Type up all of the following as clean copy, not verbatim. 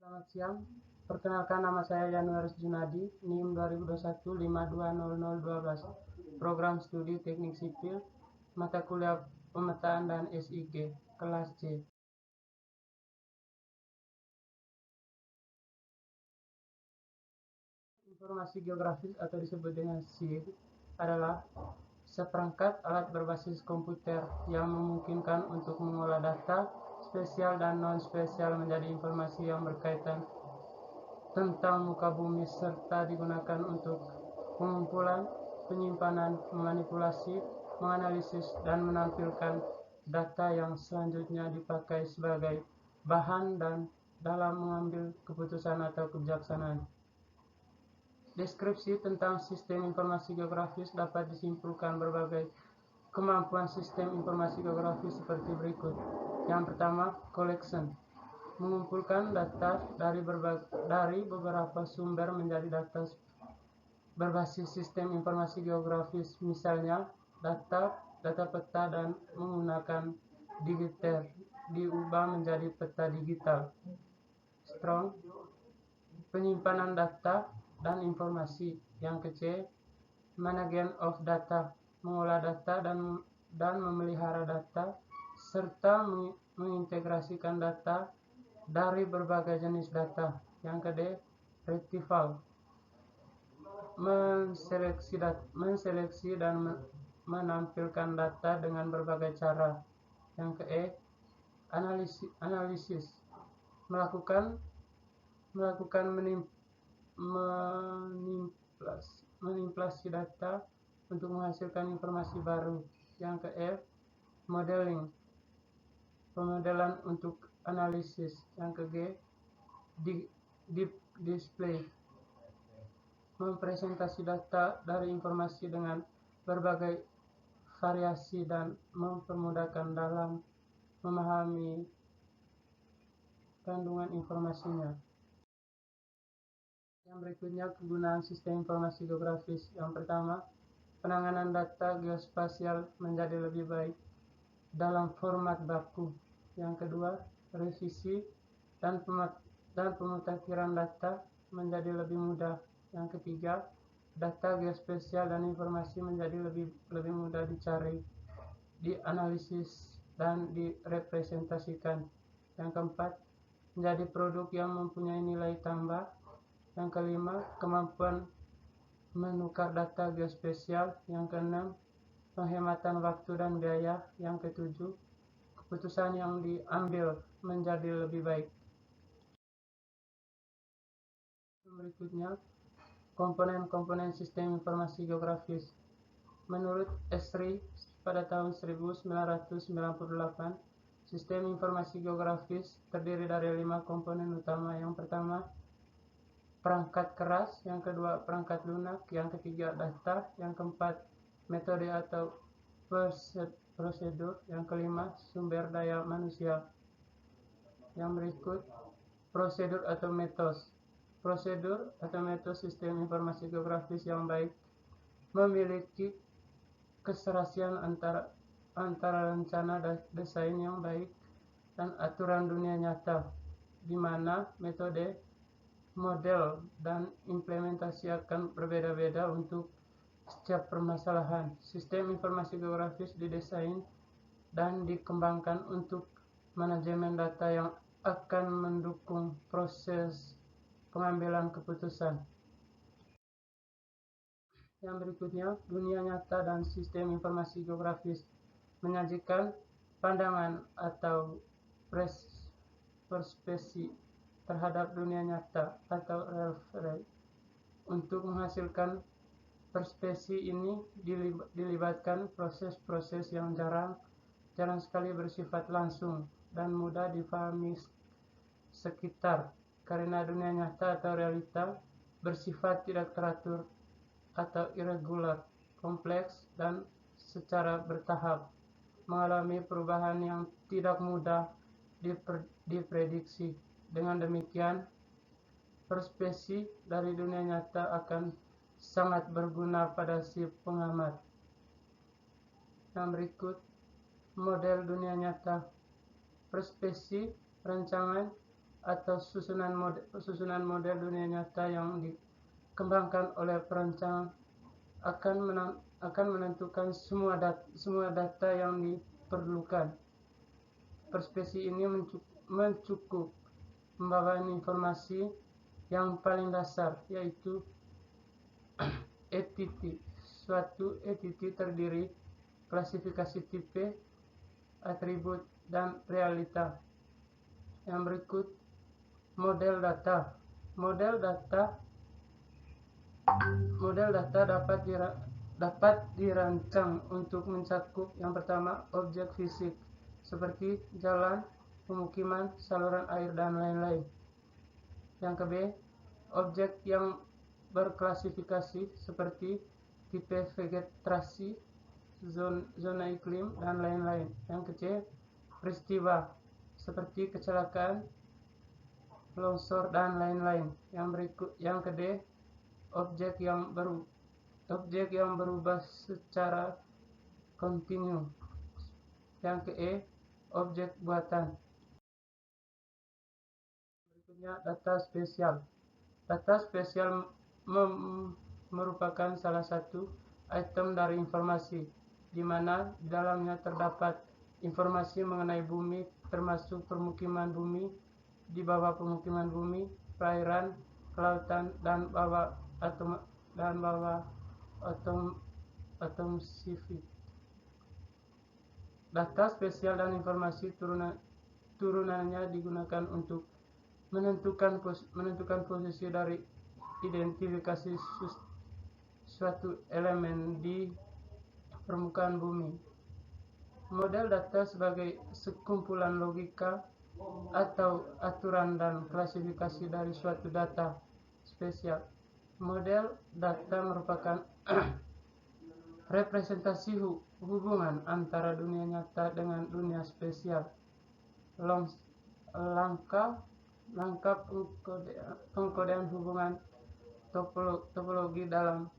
Selamat siang, perkenalkan nama saya Januaris Junadi, NIM 2021-520012, Program Studi Teknik Sipil, Mata Kuliah Pemetaan dan SIG, Kelas C. Informasi geografis atau disebut dengan SIG adalah seperangkat alat berbasis komputer yang memungkinkan untuk mengolah data spesial dan non-spesial menjadi informasi yang berkaitan tentang muka bumi serta digunakan untuk pengumpulan, penyimpanan, memanipulasi, menganalisis, dan menampilkan data yang selanjutnya dipakai sebagai bahan dan dalam mengambil keputusan atau kebijaksanaan. Deskripsi tentang sistem informasi geografis dapat disimpulkan berbagai kemampuan sistem informasi geografis seperti berikut. Yang pertama, collection. Mengumpulkan data dari beberapa sumber menjadi data berbasis sistem informasi geografis, misalnya data peta dan menggunakan digiter diubah menjadi peta digital. Strong, penyimpanan data dan informasi. Yang kecil, management of data, mengolah data dan memelihara data serta mengintegrasikan data dari berbagai jenis data. Yang kedua, retrieval, menseleksi dan menampilkan data dengan berbagai cara. Yang ketiga, analisis, melakukan manipulasi data untuk menghasilkan informasi baru. Yang keempat, modeling, pemodelan untuk analisis. Yang ketiga, display, mempresentasi data dari informasi dengan berbagai variasi dan mempermudahkan dalam memahami kandungan informasinya. Yang berikutnya, kegunaan sistem informasi geografis. Yang pertama, penanganan data geospasial menjadi lebih baik dalam format baku. Yang kedua, revisi dan pemutakhiran data menjadi lebih mudah. Yang ketiga, data geospasial dan informasi menjadi lebih mudah dicari, dianalisis, dan direpresentasikan. Yang keempat, menjadi produk yang mempunyai nilai tambah. Yang kelima, kemampuan menukar data geospasial. Yang keenam, penghematan waktu dan biaya. Yang ketujuh, keputusan yang diambil menjadi lebih baik. Berikutnya, komponen-komponen sistem informasi geografis. Menurut Esri pada tahun 1998, sistem informasi geografis terdiri dari 5 komponen utama. Yang pertama, perangkat keras. Yang kedua, perangkat lunak. Yang ketiga, data. Yang keempat, metode atau prosedur. Yang kelima, sumber daya manusia. Yang berikut, prosedur atau metos. Prosedur atau metos sistem informasi geografis yang baik memiliki keserasian antara rencana desain yang baik dan aturan dunia nyata, di mana metode, model, dan implementasi akan berbeda-beda untuk setiap permasalahan. Sistem informasi geografis didesain dan dikembangkan untuk manajemen data yang akan mendukung proses pengambilan keputusan. Yang berikutnya, dunia nyata dan sistem informasi geografis menyajikan pandangan atau perspektif terhadap dunia nyata atau referensi. Untuk menghasilkan perspektif ini dilibatkan proses-proses yang jarang sekali bersifat langsung dan mudah dipahami sekitar, karena dunia nyata atau realita bersifat tidak teratur atau irregular, kompleks, dan secara bertahap mengalami perubahan yang tidak mudah diprediksi. Dengan demikian, perspektif dari dunia nyata akan sangat berguna pada si pengamat. Yang berikut, model dunia nyata. Perspektif rancangan atau susunan model dunia nyata yang dikembangkan oleh perancang akan menentukan semua data yang diperlukan. Perspesi ini mencukup membawa informasi yang paling dasar, yaitu entity. Suatu entity terdiri klasifikasi tipe, atribut, dan realita. Yang berikut, model data. Model data dapat dirancang untuk mencakup yang pertama, objek fisik seperti jalan, pemukiman, saluran air, dan lain-lain. Yang kedua, objek yang berklasifikasi seperti tipe vegetasi, zona iklim, dan lain-lain. Yang ketiga, peristiwa seperti kecelakaan, longsor, dan lain-lain. Yang kedua, objek yang berubah secara kontinu. Yang ke objek buatan. Berikutnya, data spesial. Data spesial merupakan salah satu item dari informasi, di mana di dalamnya terdapat informasi mengenai bumi, termasuk permukiman bumi, di bawah permukiman bumi, perairan, kelautan, dan bawah atmosfer. Data spesial dan informasi turunannya digunakan untuk menentukan posisi dari identifikasi suatu elemen di permukaan bumi. Model data sebagai sekumpulan logika atau aturan dan klasifikasi dari suatu data spesial. Model data merupakan representasi hubungan antara dunia nyata dengan dunia spesial. Langkah pengkodean hubungan topologi dalam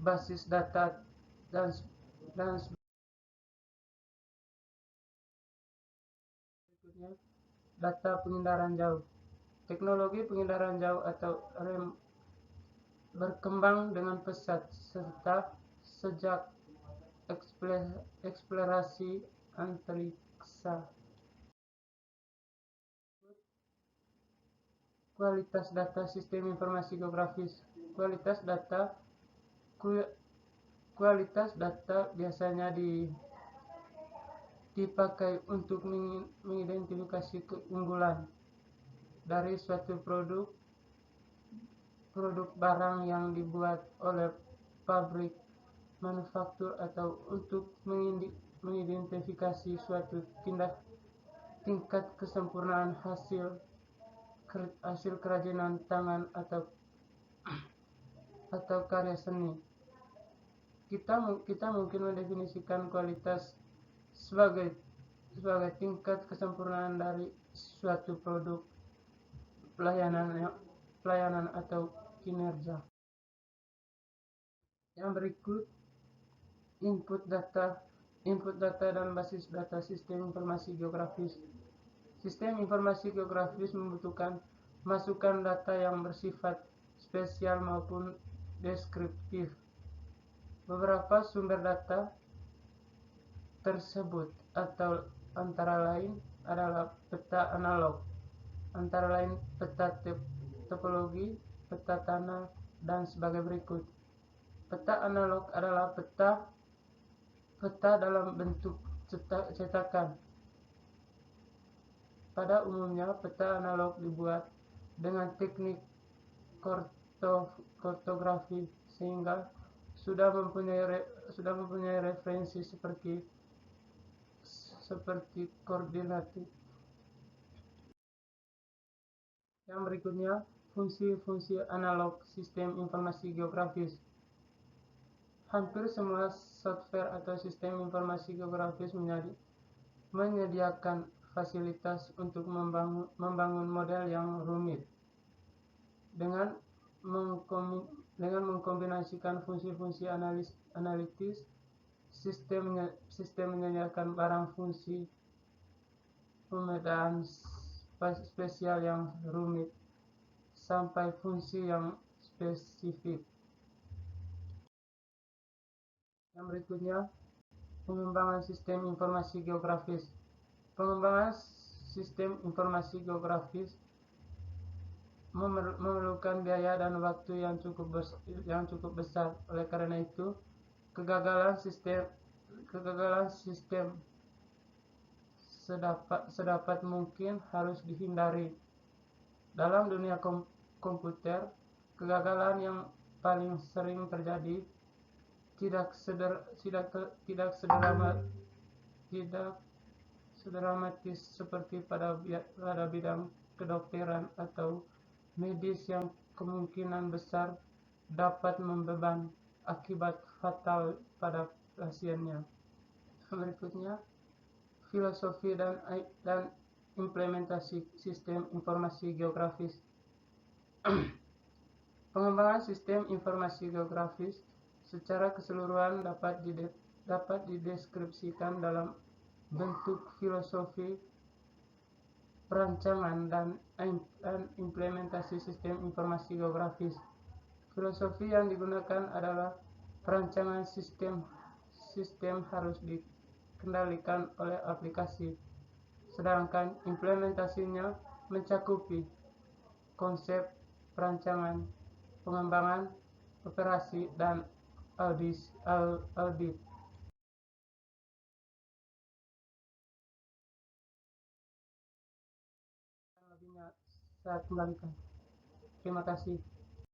basis data dan berikutnya, data pengindaran jauh. Teknologi pengindaran jauh atau REM berkembang dengan pesat sejak eksplorasi antariksa. Kualitas data sistem informasi geografis. Kualitas data biasanya dipakai untuk mengidentifikasi keunggulan dari suatu produk barang yang dibuat oleh pabrik manufaktur, atau untuk mengidentifikasi suatu tingkat kesempurnaan hasil kerajinan tangan atau karya seni. Kita mungkin mendefinisikan kualitas sebagai tingkat kesempurnaan dari suatu produk, pelayanan atau kinerja. Yang berikut, input data dan basis data sistem informasi geografis. Sistem informasi geografis membutuhkan masukan data yang bersifat spesial maupun deskriptif. Beberapa sumber data tersebut antara lain adalah peta analog, antara lain peta topologi, peta tanah, dan sebagai berikut. Peta analog adalah peta dalam bentuk cetakan. Pada umumnya, peta analog dibuat dengan teknik kartografi sehingga sudah mempunyai referensi seperti koordinat. Yang berikutnya, fungsi-fungsi analog sistem informasi geografis. Hampir semua software atau sistem informasi geografis menyediakan fasilitas untuk membangun model yang rumit. Dengan mengkombinasikan fungsi-fungsi analitis, sistem menyediakan barang fungsi pemetaan spesial yang rumit sampai fungsi yang spesifik. Yang berikutnya, pengembangan sistem informasi geografis. Pengembangan sistem informasi geografis memerlukan biaya dan waktu yang cukup besar. Oleh karena itu, kegagalan sistem sedapat mungkin harus dihindari. Dalam dunia komputer, kegagalan yang paling sering terjadi tidak sedramatis seperti pada bidang kedokteran atau medis yang kemungkinan besar dapat membeban akibat fatal pada pasiennya. Berikutnya, filosofi dan implementasi sistem informasi geografis. Pengembangan sistem informasi geografis secara keseluruhan dapat dideskripsikan dalam bentuk filosofi perancangan dan implementasi sistem informasi geografis. Filosofi yang digunakan adalah perancangan sistem harus dikendalikan oleh aplikasi, sedangkan implementasinya mencakupi konsep perancangan, pengembangan, operasi, dan audit. Lebihnya saya kembalikan. Terima kasih.